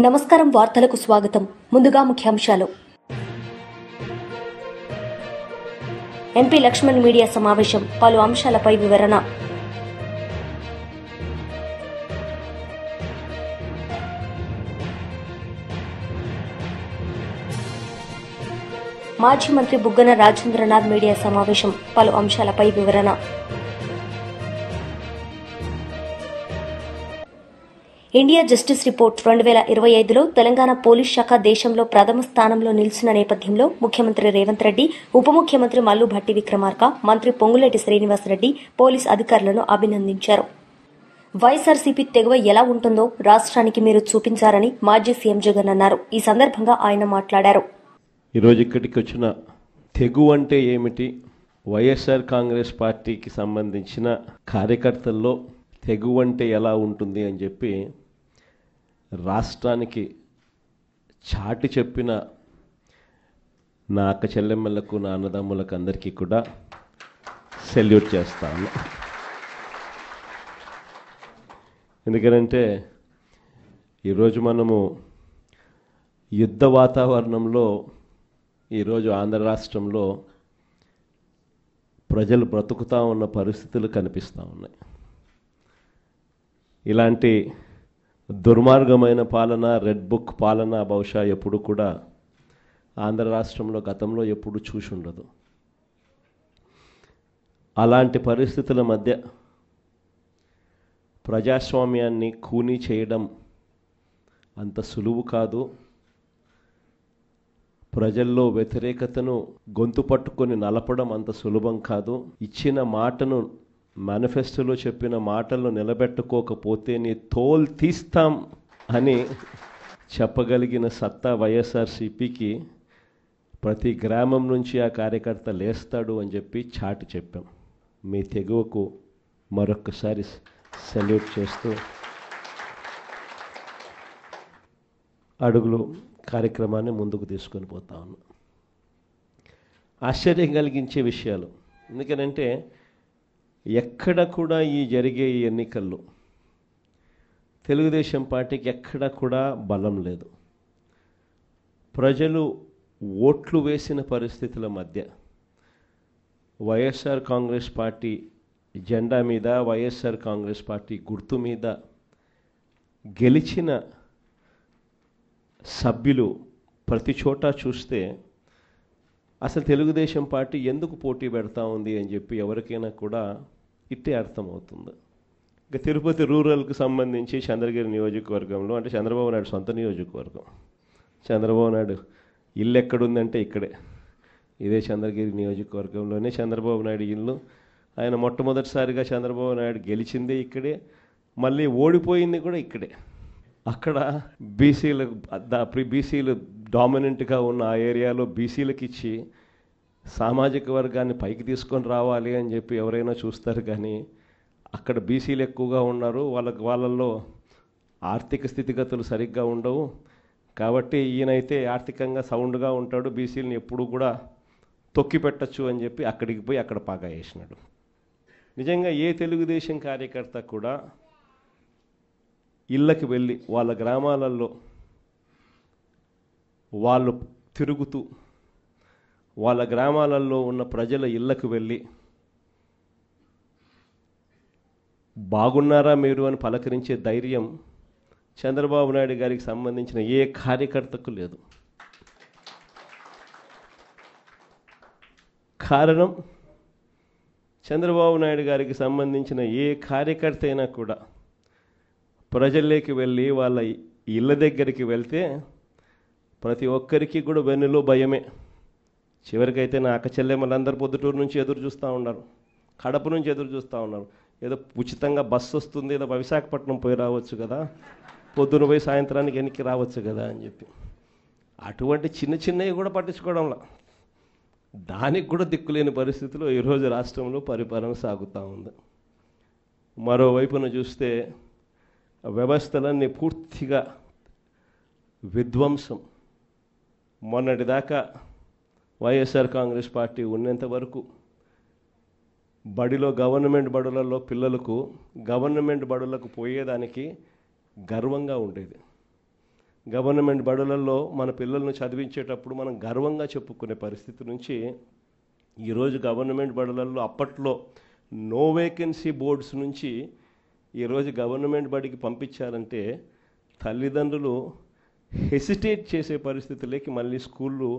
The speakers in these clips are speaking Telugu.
నమస్కారం. వార్తలకు స్వాగతం. ముందుగా ముఖ్యాంశాలు. ఎంపీ లక్ష్మణ్ మీడియా సమావేశం, పలు అంశాలపై వివరణ. మాజీ మంత్రి బుగ్గన రాజేంద్రనాథ్ మీడియా సమావేశం, పలు అంశాలపై వివరణ. ఇండియా జస్టిస్ రిపోర్ట్ 2025లో తెలంగాణ పోలీస్ శాఖ దేశంలో ప్రథమ స్థానంలో నిలిచిన నేపథ్యంలో ముఖ్యమంత్రి రేవంత్ రెడ్డి, ఉప ముఖ్యమంత్రి మల్లు భట్టి విక్రమార్క, మంత్రి పొంగులేటి శ్రీనివాసరెడ్డి పోలీస్ అధికారులను అభినందించారు. వైఎస్ఆర్సీపీ తెగువ ఎలా ఉంటుందో రాష్ట్రానికి మీరు చూపించారని మాజీ సీఎం జగన్ అన్నారు. ఈ సందర్భంగా ఆయన మాట్లాడారు. ఈరోజు ఇక్కడికి వచ్చిన తెగువ అంటే ఏమిటి, వైఎస్ఆర్ కాంగ్రెస్ పార్టీకి సంబంధించిన కార్యకర్తల్లో తెగువ అంటే ఎలా ఉంటుంది అని చెప్పి రాష్ట్రానికి చాటి చెప్పిన నా అక్క చెల్లెమ్మలకు, నా అన్నదమ్ములకు అందరికీ కూడా సెల్యూట్ చేస్తాను. ఎందుకంటే ఈరోజు మనము యుద్ధ వాతావరణంలో ఈరోజు ఆంధ్ర రాష్ట్రంలో ప్రజలు బ్రతుకుతూ ఉన్న పరిస్థితులు కనిపిస్తూ ఉన్నాయి. ఇలాంటి దుర్మార్గమైన పాలన, రెడ్ బుక్ పాలన బహుశా ఎప్పుడు కూడా ఆంధ్ర రాష్ట్రంలో గతంలో ఎప్పుడు చూసి ఉండదు. అలాంటి పరిస్థితుల మధ్య ప్రజాస్వామ్యాన్ని ఖూనీ చేయడం అంత సులువు కాదు. ప్రజల్లో వ్యతిరేకతను గొంతు పట్టుకొని నలపడం అంత సులభం కాదు. ఇచ్చిన మాటను, మేనిఫెస్టోలో చెప్పిన మాటలను నిలబెట్టుకోకపోతే నీ తోలు తీస్తాం అని చెప్పగలిగిన సత్తా వైఎస్ఆర్సీపీకి ప్రతి గ్రామం నుంచి ఆ కార్యకర్త లేస్తాడు అని చెప్పి చాటి చెప్పాం. మీ తెగువకు మరొక్కసారి సెల్యూట్ చేస్తూ అడుగులు కార్యక్రమాన్ని ముందుకు తీసుకొని పోతా ఉన్నాం. ఆశ్చర్యం కలిగించే విషయాలు. ఎందుకనంటే ఎక్కడ కూడా ఈ జరిగే ఈ ఎన్నికల్లో తెలుగుదేశం పార్టీకి ఎక్కడ కూడా బలం లేదు. ప్రజలు ఓట్లు వేసిన పరిస్థితుల మధ్య వైఎస్ఆర్ కాంగ్రెస్ పార్టీ జెండా మీద, వైఎస్ఆర్ కాంగ్రెస్ పార్టీ గుర్తు మీద గెలిచిన సభ్యులు ప్రతి చోట చూస్తే అసలు తెలుగుదేశం పార్టీ ఎందుకు పోటీ పెడతా ఉంది అని చెప్పి ఎవరికైనా కూడా ఇట్టే అర్థమవుతుంది. ఇక తిరుపతి రూరల్కి సంబంధించి చంద్రగిరి నియోజకవర్గంలో, అంటే చంద్రబాబు నాయుడు సొంత నియోజకవర్గం, చంద్రబాబు నాయుడు ఇల్లు ఎక్కడుందంటే ఇక్కడే, ఇదే చంద్రగిరి నియోజకవర్గంలోనే చంద్రబాబు నాయుడు ఇల్లు. ఆయన మొట్టమొదటిసారిగా చంద్రబాబు నాయుడు గెలిచిందే ఇక్కడే, మళ్ళీ ఓడిపోయింది కూడా ఇక్కడే. అక్కడ బీసీలు డామినెంట్గా ఉన్న ఆ ఏరియాలో బీసీలకు ఇచ్చి సామాజిక వర్గాన్ని పైకి తీసుకొని రావాలి అని చెప్పి ఎవరైనా చూస్తారు. కానీ అక్కడ బీసీలు ఎక్కువగా ఉన్నారు, వాళ్ళల్లో ఆర్థిక స్థితిగతులు సరిగ్గా ఉండవు. కాబట్టి ఈయనైతే ఆర్థికంగా సౌండ్గా ఉంటాడు, బీసీలను ఎప్పుడు కూడా తొక్కి పెట్టచ్చు అని చెప్పి అక్కడికి పోయి అక్కడ పాగా వేసినాడు. నిజంగా ఏ తెలుగుదేశం కార్యకర్త కూడా ఇళ్ళకి వెళ్ళి వాళ్ళ గ్రామాలలో వాళ్ళు తిరుగుతూ వాళ్ళ గ్రామాలలో ఉన్న ప్రజల ఇళ్ళకు వెళ్ళి బాగున్నారా మీరు అని పలకరించే ధైర్యం చంద్రబాబు నాయుడు గారికి సంబంధించిన ఏ కార్యకర్తకు లేదు. కారణం, చంద్రబాబు నాయుడు గారికి సంబంధించిన ఏ కార్యకర్త అయినా కూడా ప్రజల్లోకి వెళ్ళి వాళ్ళ ఇళ్ళ దగ్గరికి వెళ్తే ప్రతి ఒక్కరికి కూడా వెన్నులో భయమే. చివరికైతే నా అక్క చెల్లెమ్మలందరూ పొద్దుటూరు నుంచి ఎదురు చూస్తూ ఉన్నారు, కడప నుంచి ఎదురు చూస్తూ ఉన్నారు. ఏదో ఉచితంగా బస్సు వస్తుంది, ఏదో విశాఖపట్నం పోయి రావచ్చు కదా, పొద్దున పోయి సాయంత్రానికి వెనక్కి రావచ్చు కదా అని చెప్పి అటువంటి చిన్న చిన్నవి కూడా పట్టించుకోవడంలా, దానికి కూడా దిక్కులేని పరిస్థితిలో ఈరోజు రాష్ట్రంలో పరిపాలన సాగుతూ ఉంది. మరోవైపున చూస్తే వ్యవస్థలన్నీ పూర్తిగా విధ్వంసం. మొన్నటిదాకా వైఎస్ఆర్ కాంగ్రెస్ పార్టీ ఉన్నంత వరకు బడిలో గవర్నమెంట్ బడులలో పిల్లలకు గవర్నమెంట్ బడులకు పోయేదానికి గర్వంగా ఉండేది. గవర్నమెంట్ బడులలో మన పిల్లలను చదివించేటప్పుడు మనం గర్వంగా చెప్పుకునే పరిస్థితి నుంచి ఈరోజు గవర్నమెంట్ బడులలో అప్పట్లో నో వేకెన్సీ బోర్డ్స్ నుంచి ఈరోజు గవర్నమెంట్ బడికి పంపించారంటే తల్లిదండ్రులు హెసిటేట్ చేసే పరిస్థితులకి మళ్ళీ స్కూళ్ళు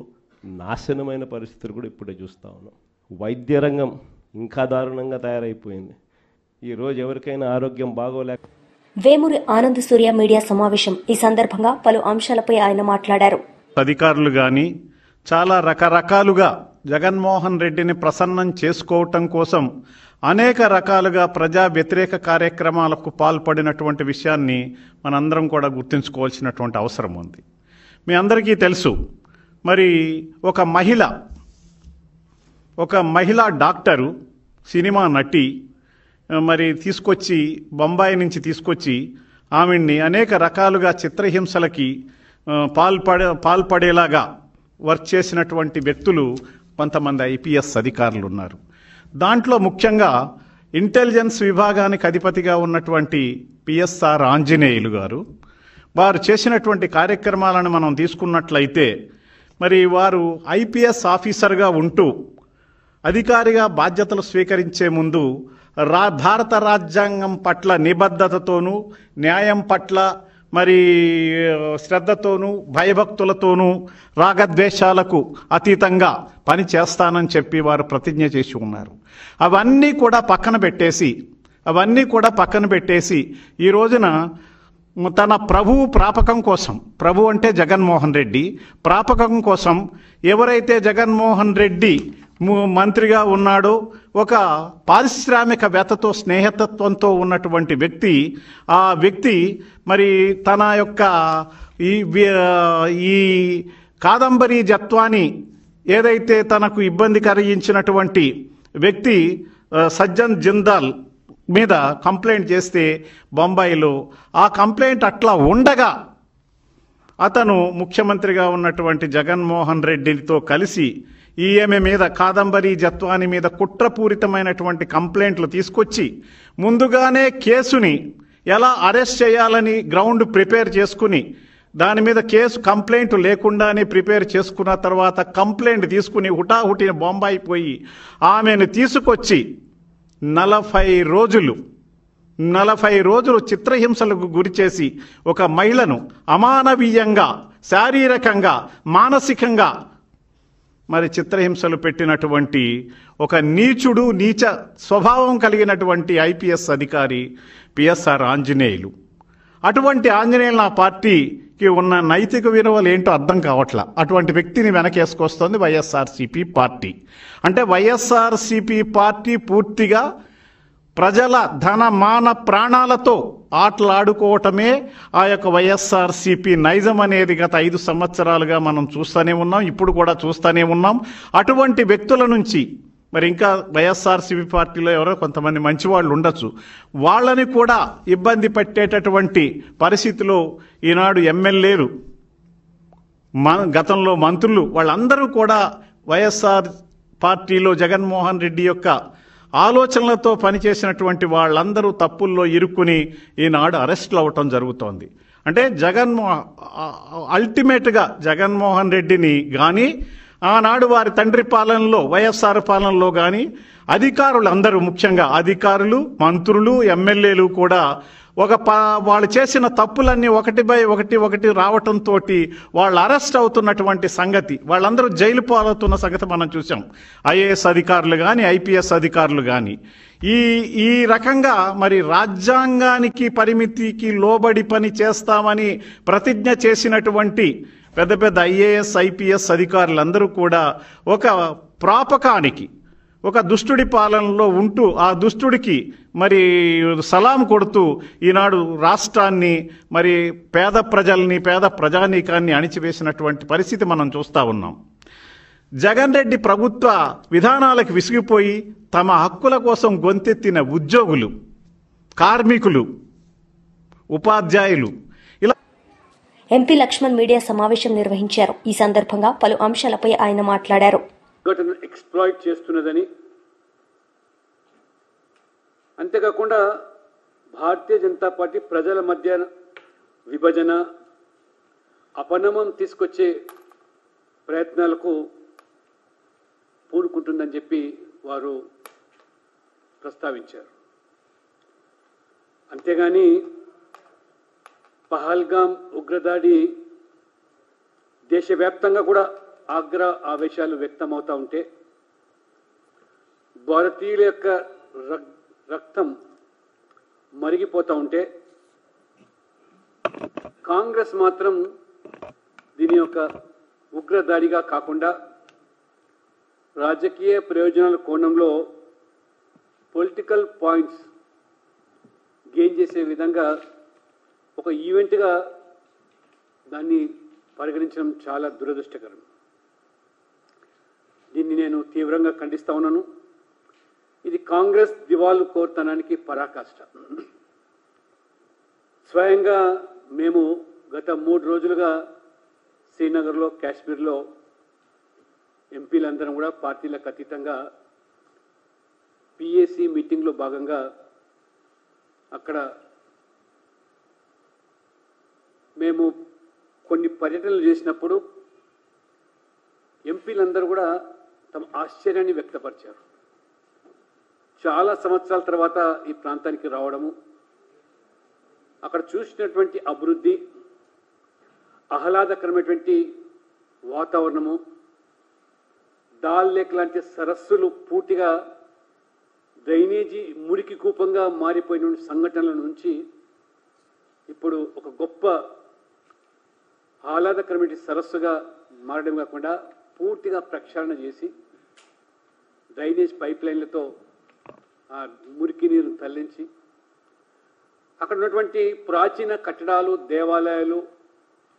నాశనమైన పరిస్థితులు కూడా ఇప్పుడే చూస్తూ ఉన్నాం. వైద్య రంగం ఇంకా దారుణంగా తయారైపోయింది. ఈరోజు ఎవరికైనా ఆరోగ్యం బాగోలేక వేమూరి ఆనంద్ సూర్య మీడియా సమావేశం. ఈ సందర్భంగా పలు అంశాలపై ఆయన మాట్లాడారు. అధికారులు గాని చాలా రకరకాలుగా జగన్మోహన్ రెడ్డిని ప్రసన్నం చేసుకోవటం కోసం అనేక రకాలుగా ప్రజా వ్యతిరేక కార్యక్రమాలకు పాల్పడినటువంటి విషయాన్ని మనందరం కూడా గుర్తుంచుకోవాల్సినటువంటి అవసరం ఉంది. మీ అందరికీ తెలుసు, మరి ఒక మహిళా డాక్టరు, సినిమా నటి మరి తీసుకొచ్చి బొంబాయి నుంచి తీసుకొచ్చి ఆమెని అనేక రకాలుగా చిత్రహింసలకి పాల్పడేలాగా వర్క్ చేసినటువంటి వ్యక్తులు కొంతమంది ఐపీఎస్ అధికారులు ఉన్నారు. దాంట్లో ముఖ్యంగా ఇంటెలిజెన్స్ విభాగానికి అధిపతిగా ఉన్నటువంటి పిఎస్ఆర్ ఆంజనేయులు గారు, వారు చేసినటువంటి కార్యక్రమాలను మనం తీసుకున్నట్లయితే మరి వారు ఐపీఎస్ ఆఫీసర్గా ఉంటూ అధికారిగా బాధ్యతలు స్వీకరించే ముందు భారత రాజ్యాంగం పట్ల నిబద్ధతతోనూ న్యాయం పట్ల మరి శ్రద్ధతోనూ భయభక్తులతోనూ రాగద్వేషాలకు అతీతంగా పని చేస్తానని చెప్పి వారు ప్రతిజ్ఞ చేసి ఉన్నారు. అవన్నీ కూడా పక్కన పెట్టేసి ఈ రోజున తన ప్రభువు ప్రాపకం కోసం, ప్రభు అంటే జగన్మోహన్ రెడ్డి, ప్రాపకం కోసం ఎవరైతే జగన్మోహన్ రెడ్డి మంత్రిగా ఉన్నాడో ఒక పారిశ్రామికవేత్తతో స్నేహితత్వంతో ఉన్నటువంటి వ్యక్తి, ఆ వ్యక్తి మరి తన యొక్క ఈ కాదంబరి జత్వాని ఏదైతే తనకు ఇబ్బంది కలిగించినటువంటి వ్యక్తి సజ్జన్ జిందాల్ మీద కంప్లైంట్ చేస్తే బొంబాయిలో, ఆ కంప్లైంట్ అట్లా ఉండగా అతను ముఖ్యమంత్రిగా ఉన్నటువంటి జగన్మోహన్ రెడ్డితో కలిసి ఈమె మీద, కాదంబరి జత్వాని మీద కుట్రపూరితమైనటువంటి కంప్లైంట్లు తీసుకొచ్చి ముందుగానే కేసుని ఎలా అరెస్ట్ చేయాలని గ్రౌండ్ ప్రిపేర్ చేసుకుని దాని మీద కంప్లైంట్ లేకుండానే ప్రిపేర్ చేసుకున్న తర్వాత కంప్లైంట్ తీసుకుని హుటాహుటిన బొంబాయి పోయి ఆమెను తీసుకొచ్చి 40 రోజులు చిత్రహింసలకు గురిచేసి ఒక మహిళను అమానవీయంగా, శారీరకంగా, మానసికంగా మరి చిత్రహింసలు పెట్టినటువంటి ఒక నీచ స్వభావం కలిగినటువంటి ఐపీఎస్ అధికారి పిఎస్ఆర్ ఆంజనేయులు. అటువంటి ఆంజనేయులు ఆ పార్టీకి ఉన్న నైతిక విలువలు ఏంటో అర్థం కావట్లా. అటువంటి వ్యక్తిని వెనకేసుకొస్తోంది వైఎస్ఆర్సీపీ పార్టీ. అంటే వైఎస్ఆర్సీపీ పార్టీ పూర్తిగా ప్రజల ధన మాన ప్రాణాలతో ఆటలాడుకోవటమే ఆ యొక్క వైఎస్ఆర్సీపీ నైజం అనేది గత 5 సంవత్సరాలుగా మనం చూస్తూనే ఉన్నాం, ఇప్పుడు కూడా చూస్తూనే ఉన్నాం. అటువంటి వ్యక్తుల నుంచి మరి ఇంకా వైఎస్ఆర్సీపీ పార్టీలో ఎవరో కొంతమంది మంచి వాళ్ళు ఉండొచ్చు, వాళ్ళని కూడా ఇబ్బంది పెట్టేటటువంటి పరిస్థితిలో ఈనాడు ఎమ్మెల్యేలు, గతంలో మంత్రులు, వాళ్ళందరూ కూడా వైఎస్ఆర్ పార్టీలో జగన్మోహన్ రెడ్డి యొక్క ఆలోచనలతో పనిచేసినటువంటి వాళ్ళందరూ తప్పుల్లో ఇరుక్కుని ఈనాడు అరెస్టులు అవ్వటం జరుగుతోంది. అంటే అల్టిమేట్గా జగన్మోహన్ రెడ్డిని కానీ ఆనాడు వారి తండ్రి పాలనలో, వైఎస్ఆర్ పాలనలో కానీ అధికారులందరూ, ముఖ్యంగా అధికారులు, మంత్రులు, ఎమ్మెల్యేలు కూడా వాళ్ళు చేసిన తప్పులన్నీ ఒకటి రావటంతో వాళ్ళు అరెస్ట్ అవుతున్నటువంటి సంగతి, వాళ్ళందరూ జైలు పాలవుతున్న సంగతి మనం చూసాం. ఐఏఎస్ అధికారులు కానీ, ఐపీఎస్ అధికారులు కానీ ఈ రకంగా మరి రాజ్యాంగానికి పరిమితికి లోబడి పని చేస్తామని ప్రతిజ్ఞ చేసినటువంటి పెద్ద పెద్ద ఐఏఎస్ ఐపీఎస్ అధికారులందరూ కూడా ఒక ప్రాపకానికి, ఒక దుష్టుడి పాలనలో ఉంటూ ఆ దుష్టుడికి మరి సలాం కొడుతూ ఈనాడు రాష్ట్రాన్ని, మరి పేద ప్రజానీకాన్ని అణిచివేసినటువంటి పరిస్థితి మనం చూస్తూ ఉన్నాం. జగన్ రెడ్డి ప్రభుత్వ విధానాలకు విసిగిపోయి తమ హక్కుల కోసం గొంతెత్తిన ఉద్యోగులు, కార్మికులు, ఉపాధ్యాయులు ఇలా ఎంపీ లక్ష్మణ్ మీడియా సమావేశం నిర్వహించారు. ఈ సందర్భంగా పలు అంశాలపై ఆయన మాట్లాడారు. ఎక్స్ప్లాయిట్ చేస్తున్నదని, అంతేకాకుండా భారతీయ జనతా పార్టీ ప్రజల మధ్య విభజన, అపనమం తీసుకొచ్చే ప్రయత్నాలకు పూనుకుంటుందని చెప్పి వారు ప్రస్తావించారు. అంతేగాని పహల్గాం ఉగ్రదాడి దేశవ్యాప్తంగా కూడా ఆవేశాలు వ్యక్తమవుతూ ఉంటే, భారతీయుల యొక్క రక్తం మరిగిపోతూ ఉంటే, కాంగ్రెస్ మాత్రం దీని యొక్క ఉగ్రదాడిగా కాకుండా రాజకీయ ప్రయోజనాల కోణంలో పొలిటికల్ పాయింట్స్ గెయిన్ చేసే విధంగా ఒక ఈవెంట్గా దాన్ని పరిగణించడం చాలా దురదృష్టకరం. దీన్ని నేను తీవ్రంగా ఖండిస్తా ఉన్నాను. ఇది కాంగ్రెస్ దివాలు కోరుతనానికి పరాకాష్ట. స్వయంగా మేము గత 3 రోజులుగా శ్రీనగర్లో, కాశ్మీర్లో ఎంపీలందరం కూడా పార్టీలకు అతీతంగా పిఏసీ మీటింగ్లో భాగంగా అక్కడ మేము కొన్ని పర్యటనలు చేసినప్పుడు ఎంపీలందరూ కూడా తమ ఆశ్చర్యాన్ని వ్యక్తపరిచారు. చాలా సంవత్సరాల తర్వాత ఈ ప్రాంతానికి రావడము, అక్కడ చూసినటువంటి అభివృద్ధి, ఆహ్లాదకరమైనటువంటి వాతావరణము, దాల్ లేక్ లాంటి సరస్సులు పూర్తిగా డ్రైనేజీ మురికి కూపంగా మారిపోయిన సంఘటనల నుంచి ఇప్పుడు ఒక గొప్ప ఆహ్లాదకరమైన సరస్సుగా మారడం కాకుండా పూర్తిగా ప్రక్షాళన చేసి డ్రైనేజ్ పైప్ లైన్లతో ఆ మురికి నీరు తరలించి అక్కడ ఉన్నటువంటి ప్రాచీన కట్టడాలు, దేవాలయాలు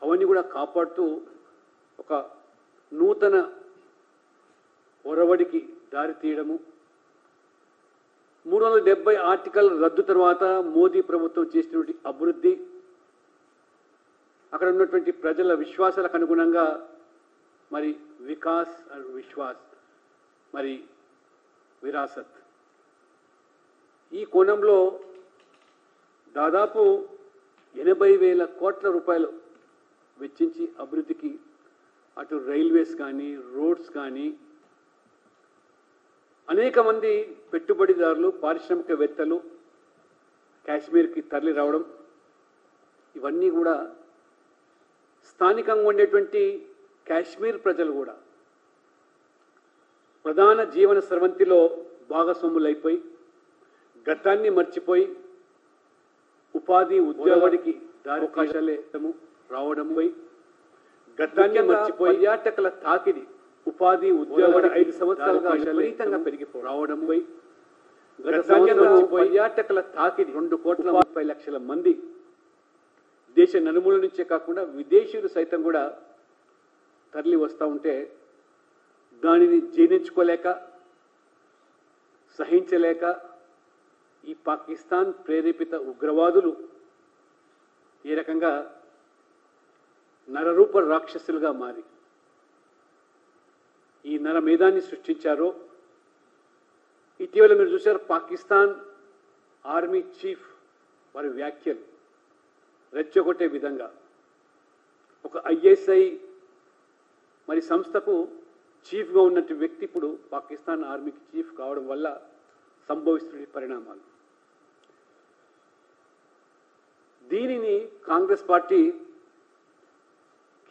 అవన్నీ కూడా కాపాడుతూ ఒక నూతన ఒరవడికి దారి తీయడము, 370 ఆర్టికల్ రద్దు తర్వాత మోదీ ప్రభుత్వం చేసినటువంటి అభివృద్ధి, అక్కడ ఉన్నటువంటి ప్రజల విశ్వాసాలకు అనుగుణంగా మరి వికాస్ అండ్ విశ్వాస్, మరి విరాసత్, ఈ కోణంలో దాదాపు 80,000 కోట్ల రూపాయలు వెచ్చించి అభివృద్ధికి అటు రైల్వేస్ కానీ, రోడ్స్ కానీ, అనేక మంది పెట్టుబడిదారులు, పారిశ్రామికవేత్తలు కాశ్మీర్కి తరలి రావడం, ఇవన్నీ కూడా స్థానికంగా ఉండేటువంటి కాశ్మీర్ ప్రజలు కూడా ప్రధాన జీవన స్రవంతిలో భాగస్వాములైపోయి గతాన్ని మర్చిపోయి ఉపాధి ఉద్యోగానికి దారి అవకాశాలే రావడం, గతాన్ని మర్చిపోయి పర్యాటకుల తాకిడి, ఉపాధి ఉద్యోగాలు 5 సంవత్సరాలుగా విపరీతంగా పెరిగిపోయి రావడం, గతాన్ని మర్చిపోయి పర్యాటకుల తాకిడి 2,30,00,000 మంది దేశ నలుమూల నుంచే కాకుండా విదేశీయులు సైతం కూడా తరలి వస్తూ ఉంటే దానిని జీర్ణించుకోలేక, సహించలేక ఈ పాకిస్తాన్ ప్రేరేపిత ఉగ్రవాదులు ఏ రకంగా నరరూప రాక్షసులుగా మారి ఈ నరమేధాన్ని సృష్టించారో ఇటీవల మీరు చూశారు. పాకిస్తాన్ ఆర్మీ చీఫ్ వారి వ్యాఖ్యలు రెచ్చగొట్టే విధంగా ఒక ఐఎస్ఐ మరి సంస్థకు చీఫ్గా ఉన్నట్టు వ్యక్తి ఇప్పుడు పాకిస్తాన్ ఆర్మీకి చీఫ్ కావడం వల్ల సంభవిస్తున్న పరిణామాలు. దీనిని కాంగ్రెస్ పార్టీ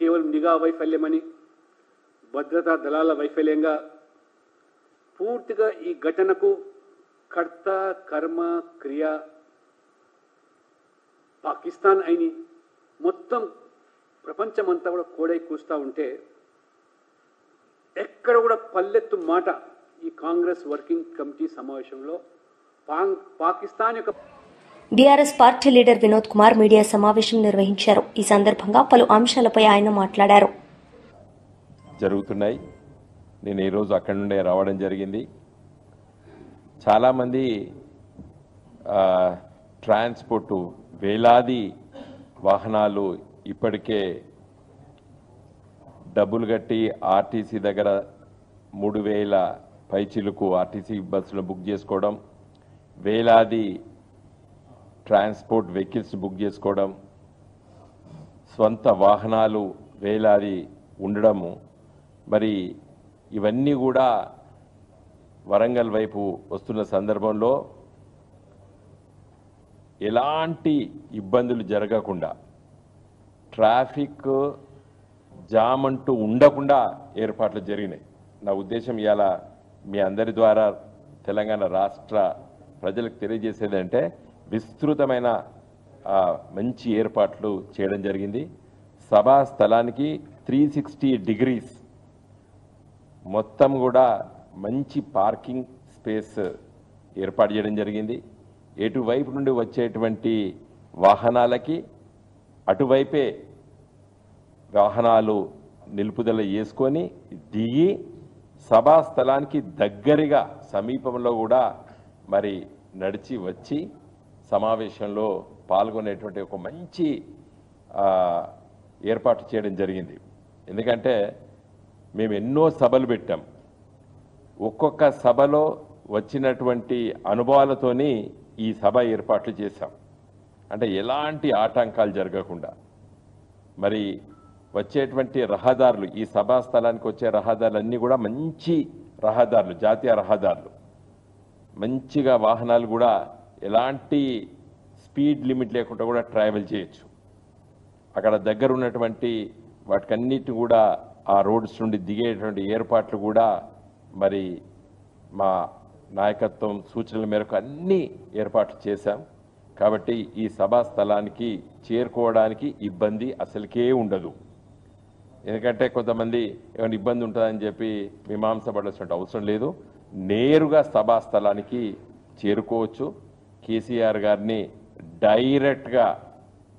కేవలం నిఘా వైఫల్యమని, భద్రతా దళాల వైఫల్యంగా పూర్తిగా ఈ ఘటనకు కర్త, కర్మ, క్రియ పాకిస్తాన్ అయిని మొత్తం ప్రపంచమంతా కూడా కోడై కూస్తూ ఉంటే ఎక్కడ కూడా పల్లెత్తు మాట ఈ కాంగ్రెస్ వర్కింగ్ కమిటీ సమావేశంలో పాకిస్తాన్ యొక్క BRS party leader Vinod Kumar media సమావేశం నిర్వహించారు. ఈ సందర్భంగా పలు అంశాలపై ఆయన మాట్లాడారు. జరుగుతున్నాయి. నేను ఈరోజు అక్కడి నుండే రావడం జరిగింది. చాలామంది ట్రాన్స్పోర్టు వేలాది వాహనాలు ఇప్పటికే డబ్బులు కట్టి ఆర్టీసీ దగ్గర 3,000 పైచిలుకు ఆర్టీసీ బస్సులు బుక్ చేసుకోవడం, వేలాది ట్రాన్స్పోర్ట్ వెహికల్స్ బుక్ చేసుకోవడం, స్వంత వాహనాలు వేలాది ఉండడము, మరి ఇవన్నీ కూడా వరంగల్ వైపు వస్తున్న సందర్భంలో ఎలాంటి ఇబ్బందులు జరగకుండా, ట్రాఫిక్ జామ్ అంటూ ఉండకుండా ఏర్పాట్లు జరిగినాయి. నా ఉద్దేశం ఇవాళ మీ అందరి ద్వారా తెలంగాణ రాష్ట్ర ప్రజలకు తెలియజేసేదంటే విస్తృతమైన మంచి ఏర్పాట్లు చేయడం జరిగింది. సభా స్థలానికి 360 డిగ్రీస్ మొత్తం కూడా మంచి పార్కింగ్ స్పేస్ ఏర్పాటు చేయడం జరిగింది. ఎటువైపు నుండి వచ్చేటువంటి వాహనాలకి అటువైపే వాహనాలు నిలుపుదల చేసుకొని దిగి సభా స్థలానికి దగ్గరగా సమీపంలో కూడా మరి నడిచి వచ్చి సమావేశంలో పాల్గొనేటువంటి ఒక మంచి ఏర్పాటు చేయడం జరిగింది. ఎందుకంటే మేము ఎన్నో సభలు పెట్టాం. ఒక్కొక్క సభలో వచ్చినటువంటి అనుభవాలతోని ఈ సభ ఏర్పాట్లు చేశాం. అంటే ఎలాంటి ఆటంకాలు జరగకుండా మరి వచ్చేటువంటి రహదారులు, ఈ సభా స్థలానికి వచ్చే రహదారులన్నీ కూడా మంచి రహదారులు, జాతీయ రహదారులు, మంచిగా వాహనాలు కూడా ఎలాంటి స్పీడ్ లిమిట్ లేకుండా కూడా ట్రావెల్ చేయొచ్చు. అక్కడ దగ్గర ఉన్నటువంటి వాటికన్నిటి కూడా ఆ రోడ్స్ నుండి దిగేటువంటి ఏర్పాట్లు కూడా మరి మా నాయకత్వం సూచనల మేరకు అన్ని ఏర్పాట్లు చేశాం. కాబట్టి ఈ సభా స్థలానికి చేరుకోవడానికి ఇబ్బంది అసలుకే ఉండదు. ఎందుకంటే కొంతమంది ఏమైనా ఇబ్బంది ఉంటుందని చెప్పి మీమాంసపడాల్సిన అవసరం లేదు. నేరుగా సభా స్థలానికి చేరుకోవచ్చు. కేసీఆర్ గారిని డైరెక్ట్గా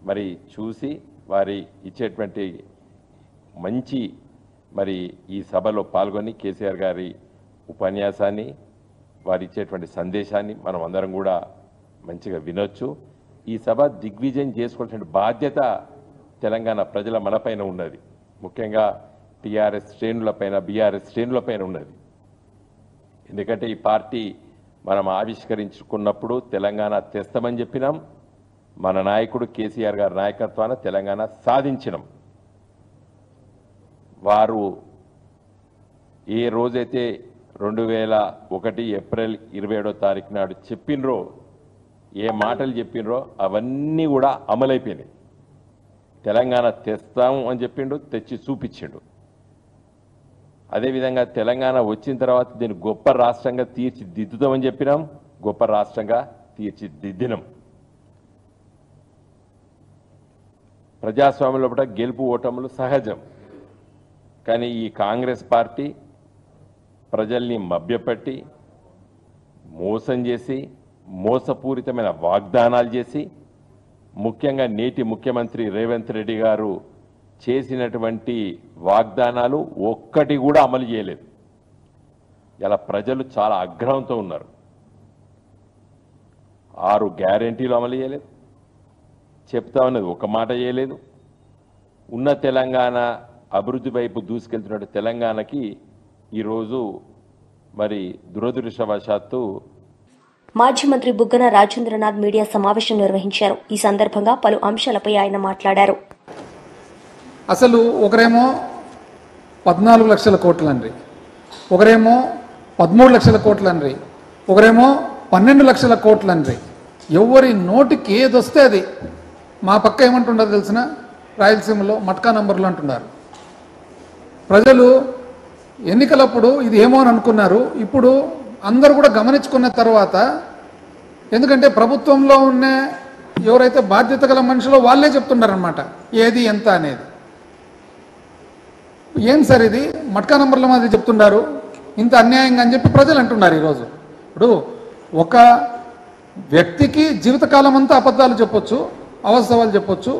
మరి చూసి వారి ఇచ్చేటువంటి మంచి మరి ఈ సభలో పాల్గొని కేసీఆర్ గారి ఉపన్యాసాన్ని, వారు ఇచ్చేటువంటి సందేశాన్ని మనం అందరం కూడా మంచిగా వినొచ్చు. ఈ సభ దిగ్విజయం చేసుకోవాల్సిన బాధ్యత తెలంగాణ ప్రజల మనపైన ఉన్నది. ముఖ్యంగా టీఆర్ఎస్ శ్రేణులపైన, బీఆర్ఎస్ శ్రేణులపైన ఉన్నది. ఎందుకంటే ఈ పార్టీ మనం ఆవిష్కరించుకున్నప్పుడు తెలంగాణ తెస్తామని చెప్పినాం. మన నాయకుడు కేసీఆర్ గారి నాయకత్వాన తెలంగాణ సాధించినాం. వారు ఏ రోజైతే 2001 ఏప్రిల్ 27వ తారీఖు నాడు చెప్పినరో, ఏ మాటలు చెప్పినరో అవన్నీ కూడా అమలైపోయినాయి. తెలంగాణ తెస్తాము అని చెప్పిండు, తెచ్చి చూపించిండు. అదేవిధంగా తెలంగాణ వచ్చిన తర్వాత దీన్ని గొప్ప రాష్ట్రంగా తీర్చిదిద్దుతామని చెప్పినాం, గొప్ప రాష్ట్రంగా తీర్చిదిద్దినాం. ప్రజాస్వామ్యంలో కూడా గెలుపు ఓటములు సహజం. కానీ ఈ కాంగ్రెస్ పార్టీ ప్రజల్ని మభ్యపెట్టి, మోసం చేసి, మోసపూరితమైన వాగ్దానాలు చేసి, ముఖ్యంగా నేటి ముఖ్యమంత్రి రేవంత్ రెడ్డి గారు చేసినటువంటి వాగ్దానాలు ఒక్కటి కూడా అమలు చేయలేదు. ఇలా ప్రజలు చాలా ఆగ్రహంతో ఉన్నారు. 6 గ్యారెంటీలు అమలు చేయలేదు, చెప్తా ఉన్నది ఒక మాట చేయలేదు. ఉన్న తెలంగాణ అభివృద్ధి వైపు దూసుకెళ్తున్న తెలంగాణకి ఈరోజు మరి దురదృష్టవశాత్తు మాజీ మంత్రి బుగ్గన రాజేంద్రనాథ్ మీడియా సమావేశం నిర్వహించారు. ఈ సందర్భంగా పలు అంశాలపై ఆయన మాట్లాడారు. అసలు ఒకరేమో 14 లక్షల కోట్లండ్రి, ఒకరేమో 13 లక్షల కోట్లండ్రి, ఒకరేమో 12 లక్షల కోట్లండ్రి. ఎవరి నోటికి ఏదొస్తే అది. మా పక్క ఏమంటుండదు తెలిసిన, రాయలసీమలో మట్కా నంబర్లు అంటున్నారు. ప్రజలు ఎన్నికలప్పుడు ఇది ఏమో అని అనుకున్నారు. ఇప్పుడు అందరూ కూడా గమనించుకున్న తర్వాత, ఎందుకంటే ప్రభుత్వంలో ఉన్న ఎవరైతే బాధ్యత గల మనుషులో వాళ్ళే చెప్తున్నారనమాట ఏది ఎంత అనేది. ఏం సార్ ఇది మట్కా నంబర్ల మాది చెప్తున్నారు, ఇంత అన్యాయంగా అని చెప్పి ప్రజలు అంటున్నారు. ఈరోజు ఇప్పుడు ఒక వ్యక్తికి జీవితకాలం అంతా అబద్ధాలు చెప్పొచ్చు, అవాస్తవాలు చెప్పొచ్చు,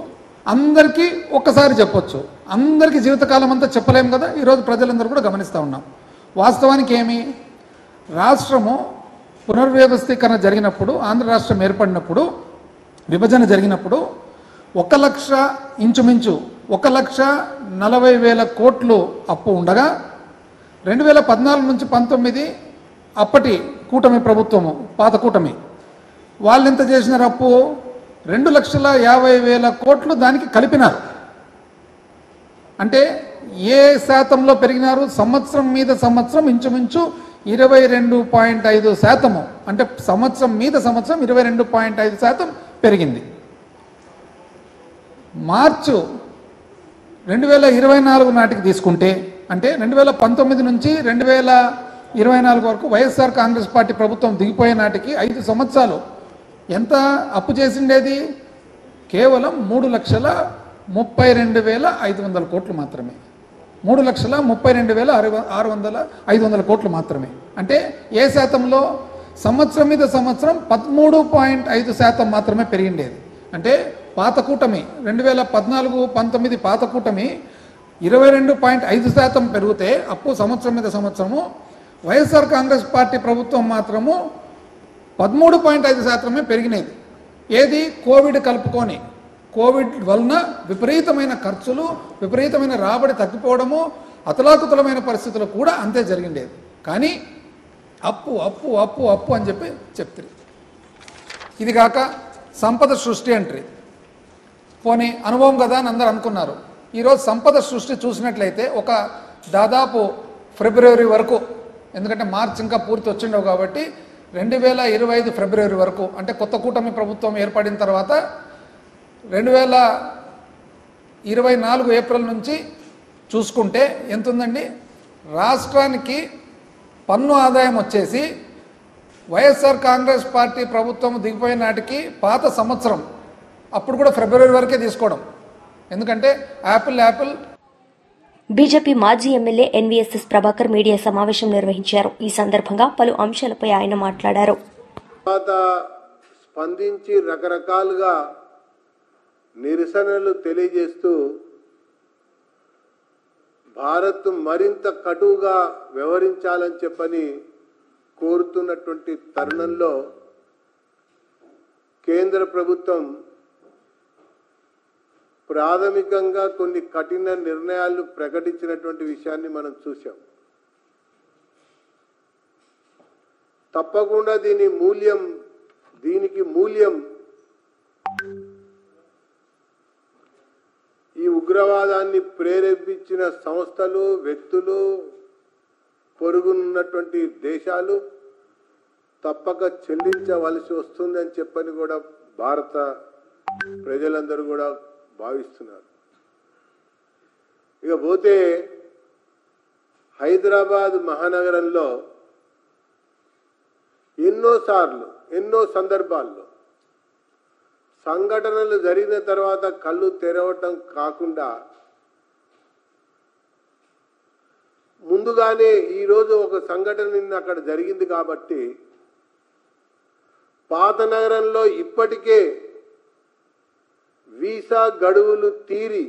అందరికీ ఒక్కసారి చెప్పొచ్చు. అందరికీ జీవితకాలం అంతా చెప్పలేము కదా. ఈరోజు ప్రజలందరూ కూడా గమనిస్తూ ఉన్నాం. వాస్తవానికి ఏమి, రాష్ట్రము పునర్వ్యవస్థీకరణ జరిగినప్పుడు, ఆంధ్ర రాష్ట్రం ఏర్పడినప్పుడు, విభజన జరిగినప్పుడు 1 లక్ష ఇంచుమించు 1,40,000 కోట్లు అప్పు ఉండగా 2014 నుంచి 19 అప్పటి కూటమి ప్రభుత్వము, పాత కూటమి వాళ్ళు ఎంత చేసినారు అప్పు, 2,50,000 కోట్లు దానికి కలిపినారు. అంటే ఏ శాతంలో పెరిగినారు? సంవత్సరం మీద సంవత్సరం ఇంచుమించు 22.5%. అంటే సంవత్సరం మీద సంవత్సరం 22.5% పెరిగింది. మార్చు 2024 నాటికి తీసుకుంటే, అంటే 2019 నుంచి 2024 వరకు వైఎస్ఆర్ కాంగ్రెస్ పార్టీ ప్రభుత్వం దిగిపోయే నాటికి 5 సంవత్సరాలు ఎంత అప్పు చేసిండేది? కేవలం 3,32,500 కోట్లు మాత్రమే. 3,32,500 కోట్లు మాత్రమే. అంటే ఏ శాతంలో? సంవత్సరం మీద సంవత్సరం 13.5% మాత్రమే పెరిగిండేది. అంటే పాత కూటమి 2014-19 పాత కూటమి 22.5% పెరిగితే అప్పు సంవత్సరం మీద సంవత్సరము, వైఎస్ఆర్ కాంగ్రెస్ పార్టీ ప్రభుత్వం మాత్రము 13.5% పెరిగినది. ఏది? కోవిడ్ కలుపుకొని. కోవిడ్ వలన విపరీతమైన ఖర్చులు, విపరీతమైన రాబడి తగ్గిపోవడము, అతలాకుతలమైన పరిస్థితులు కూడా అంతే జరిగిండేది. కానీ అప్పు అప్పు అప్పు అప్పు అని చెప్పి చెప్తారు. ఇది కాక సంపద సృష్టి అంటారు. పోనీ అనుభవం కదా అని అందరూ అనుకున్నారు. ఈరోజు సంపద సృష్టి చూసినట్లయితే ఒక దాదాపు ఫిబ్రవరి వరకు, ఎందుకంటే మార్చి ఇంకా పూర్తి వచ్చిండవు కాబట్టి 2025 ఫిబ్రవరి వరకు, అంటే కొత్త కూటమి ప్రభుత్వం ఏర్పడిన తర్వాత 2024 ఏప్రిల్ నుంచి చూసుకుంటే ఎంత ఉందండి? రాష్ట్రానికి పన్ను ఆదాయం వచ్చేసి వైఎస్ఆర్ కాంగ్రెస్ పార్టీ ప్రభుత్వం దిగిపోయిన నాటికి పాత సంవత్సరం, అప్పుడు కూడా ఫిబ్రవరి వరకే తీసుకోవడం, ఎందుకంటే యాపిల్ బీజేపీ మాజీ ఎమ్మెల్యే ఎన్వీఎస్ఎస్ ప్రభాకర్ మీడియా సమావేశం నిర్వహించారు. ఈ సందర్భంగా పలు అంశాలపై ఆయన మాట్లాడారు. స్పందించి రకరకాలుగా నిరసనలు తెలియజేస్తూ భారత్ మరింత కటువుగా వ్యవహరించాలని చెప్పని కోరుతున్నటువంటి తరుణంలో కేంద్ర ప్రభుత్వం ప్రాథమికంగా కొన్ని కఠిన నిర్ణయాలు ప్రకటించినటువంటి విషయాన్ని మనం చూసాం. తప్పకుండా దీనికి మూల్యం ఈ ఉగ్రవాదాన్ని ప్రేరేపించిన సంస్థలు, వ్యక్తులు, పొరుగునున్నటువంటి దేశాలు తప్పక చెల్లించవలసి వస్తుందని చెప్పని కూడా భారత ప్రజలందరూ కూడా భావిస్తున్నారు. ఇకపోతే హైదరాబాద్ మహానగరంలో ఎన్నో సందర్భాల్లో సంఘటనలు జరిగిన తర్వాత కళ్ళు తెరవటం కాకుండా ముందుగానే ఈరోజు ఒక సంఘటన నిన్న అక్కడ జరిగింది కాబట్టి పాత నగరంలో ఇప్పటికే వీసా గడువులు తీరి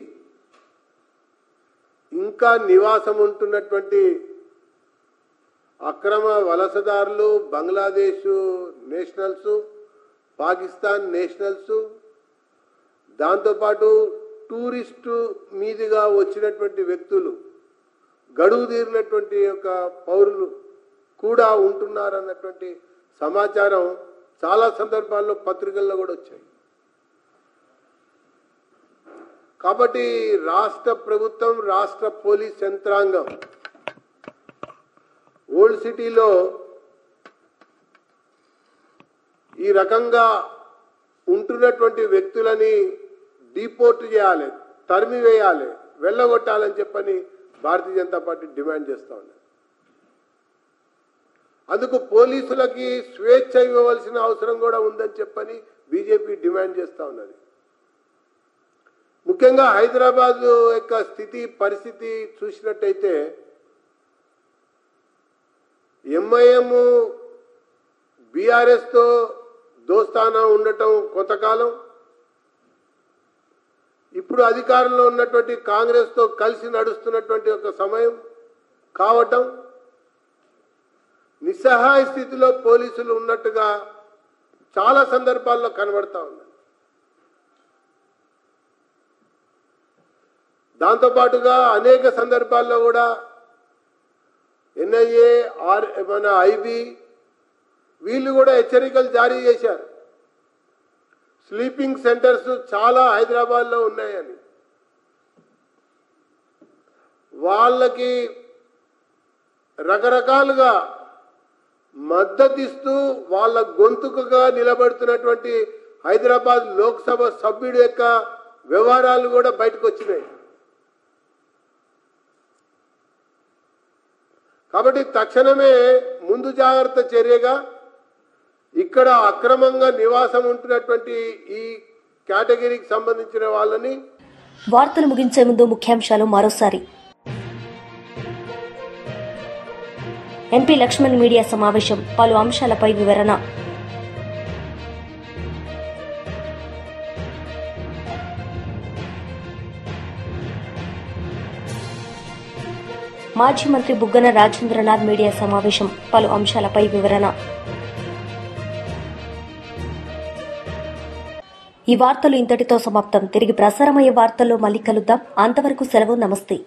ఇంకా నివాసం ఉంటున్నటువంటి అక్రమ వలసదారులు, బంగ్లాదేశ్ నేషనల్స్, పాకిస్తాన్ నేషనల్స్, దాంతోపాటు టూరిస్టు మీదుగా వచ్చినటువంటి వ్యక్తులు, గడువు తీరినటువంటి యొక్క పౌరులు కూడా ఉంటున్నారన్నటువంటి సమాచారం చాలా సందర్భాల్లో పత్రికల్లో కూడా వచ్చాయి. కాబట్టి రాష్ట్ర ప్రభుత్వం, రాష్ట్ర పోలీస్ యంత్రాంగం ఓల్డ్ సిటీలో ఈ రకంగా ఉంటున్నటువంటి వ్యక్తులని డిపోర్ట్ చేయాలి, తరిమివేయాలి, వెళ్ళగొట్టాలని చెప్పని భారతీయ జనతా పార్టీ డిమాండ్ చేస్తా ఉంది. అందుకు పోలీసులకి స్వేచ్ఛ ఇవ్వవలసిన అవసరం కూడా ఉందని చెప్పని బీజేపీ డిమాండ్ చేస్తా ఉన్నది. ముఖ్యంగా హైదరాబాద్ యొక్క పరిస్థితి చూసినట్టయితే ఎంఐఎం బీఆర్ఎస్తో దోస్తానా ఉండటం కొంతకాలం, ఇప్పుడు అధికారంలో ఉన్నటువంటి కాంగ్రెస్తో కలిసి నడుస్తున్నటువంటి ఒక సమయం కావటం, నిస్సహాయ స్థితిలో పోలీసులు ఉన్నట్టుగా చాలా సందర్భాల్లో కనబడతా ఉంది. దాంతోపాటుగా అనేక సందర్భాల్లో కూడా ఎన్ఐఏ, మన ఐబీ వీళ్ళు కూడా హెచ్చరికలు జారీ చేశారు. స్లీపింగ్ సెంటర్స్ చాలా హైదరాబాద్లో ఉన్నాయని. వాళ్ళకి రకరకాలుగా మద్దతిస్తూ వాళ్ళ గొంతుకుగా నిలబడుతున్నటువంటి హైదరాబాద్ లోక్సభ సభ్యుడి యొక్క వ్యవహారాలు కూడా బయటకు వచ్చినాయి. కాబట్టి తక్షణమే ముందు జాగ్రత్త చర్యగా ఇక్కడ అక్రమంగా నివాసం ఉంటున్నటువంటి ఈ కేటగిరీకి సంబంధించిన వాళ్ళని. వార్తలు ముగించే ముందు ముఖ్యాంశాలు మరోసారి. ఎంపీ లక్ష్మణ్ మీడియా సమావేశం, పలు అంశాలపై వివరణ. మాజీ మంత్రి బుగ్గన రాజేంద్రనాథ్ మీడియా సమావేశం, పలు అంశాలపై వివరణ. ఈ వార్తలు ఇంతటితో సమాప్తం. తిరిగి ప్రసారమయ్యే వార్తల్లో మళ్ళీ కలుద్దాం. అంతవరకు సెలవు. నమస్తే.